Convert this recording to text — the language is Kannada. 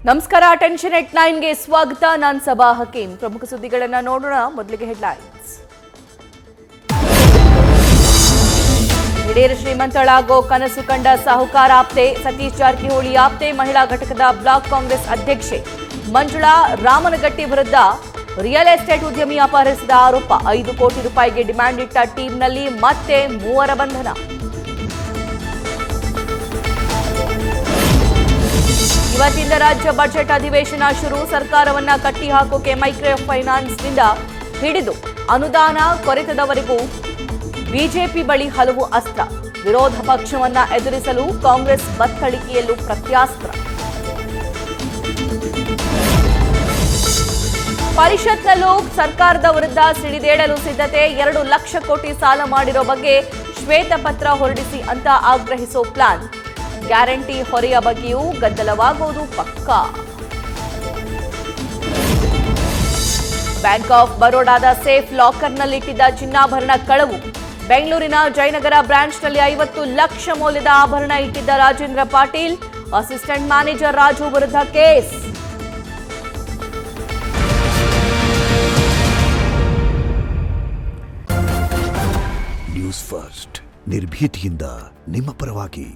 ನಮಸ್ಕಾರ. ಟೆನ್ಷನ್ ಎಟ್ 9ಗೆ ಸ್ವಾಗತ. ನಾನು ಸಬಾ ಹಕೀಂ. ಪ್ರಮುಖ ಸುದ್ದಿಗಳನ್ನು ನೋಡೋಣ. ಮೊದಲಿಗೆ ಹೆಡ್ಲೈನ್ಸ್. ದಿಢೀರ್ ಶ್ರೀಮಂತಳಾಗೋ ಕನಸು ಕಂಡ ಸಾಹುಕಾರ ಆಪ್ತೆ ಸತೀಶ್ ಜಾರಕಿಹೊಳಿ ಆಪ್ತೆ ಮಹಿಳಾ ಘಟಕದ ಬ್ಲಾಕ್ ಕಾಂಗ್ರೆಸ್ ಅಧ್ಯಕ್ಷೆ ಮಂಜುಳಾ ರಾಮನಗಟ್ಟಿ ವಿರುದ್ಧ ರಿಯಲ್ ಎಸ್ಟೇಟ್ ಉದ್ಯಮಿ ಅಪಹರಿಸಿದ ಆರೋಪ. 5 ಕೋಟಿ ರೂಪಾಯಿಗೆ ಡಿಮ್ಯಾಂಡ್ ಇಟ್ಟ ಟೀಮ್ನಲ್ಲಿ ಮತ್ತೆ 3 ಬಂಧನ. ಇವತ್ತಿಂದ ರಾಜ್ಯ ಬಜೆಟ್ ಅಧಿವೇಶನ ಶುರು. ಸರ್ಕಾರವನ್ನ ಕಟ್ಟಿ ಹಾಕೋಕೆ ಮೈಕ್ರೋ ಫೈನಾನ್ಸ್ನಿಂದ ಹಿಡಿದು ಅನುದಾನ ಕೊರೆತದವರೆಗೂ ಬಿಜೆಪಿ ಬಳಿ ಹಲವು ಅಸ್ತ್ರ. ವಿರೋಧ ಪಕ್ಷವನ್ನ ಎದುರಿಸಲು ಕಾಂಗ್ರೆಸ್ ಬತ್ತಳಿಕೆಯಲ್ಲೂ ಪ್ರತ್ಯಾಸ್ತ್ರ. ಪರಿಷತ್ನಲ್ಲೂ ಸರ್ಕಾರದ ವಿರುದ್ಧ ಸಿಡಿದೇಳಲು ಸಿದ್ಧತೆ. 2 ಲಕ್ಷ ಕೋಟಿ ಸಾಲ ಮಾಡಿರೋ ಬಗ್ಗೆ ಶ್ವೇತಪತ್ರ ಹೊರಡಿಸಿ ಅಂತ ಆಗ್ರಹಿಸೋ ಪ್ಲಾನ್. ಗ್ಯಾರಂಟಿ ಹೊರೆಯ ಬಗ್ಗೆಯೂ ಗದ್ದಲವಾಗುವುದು ಪಕ್ಕಾ. ಬ್ಯಾಂಕ್ ಆಫ್ ಬರೋಡಾದ ಸೇಫ್ ಲಾಕರ್ನಲ್ಲಿಟ್ಟಿದ್ದ ಚಿನ್ನಾಭರಣ ಕಳವು. ಬೆಂಗಳೂರಿನ ಜಯನಗರ ಬ್ರಾಂಚ್ನಲ್ಲಿ 50 ಲಕ್ಷ ಮೌಲ್ಯದ ಆಭರಣ ಇಟ್ಟಿದ್ದ ರಾಜೇಂದ್ರ ಪಾಟೀಲ್, ಅಸಿಸ್ಟೆಂಟ್ ಮ್ಯಾನೇಜರ್ ರಾಜು ವಿರುದ್ಧ ಕೇಸ್. ನ್ಯೂಸ್ ಫಸ್ಟ್ ನಿರ್ಭೀತಿಯಿಂದ ನಿಮ್ಮ ಪರವಾಗಿ.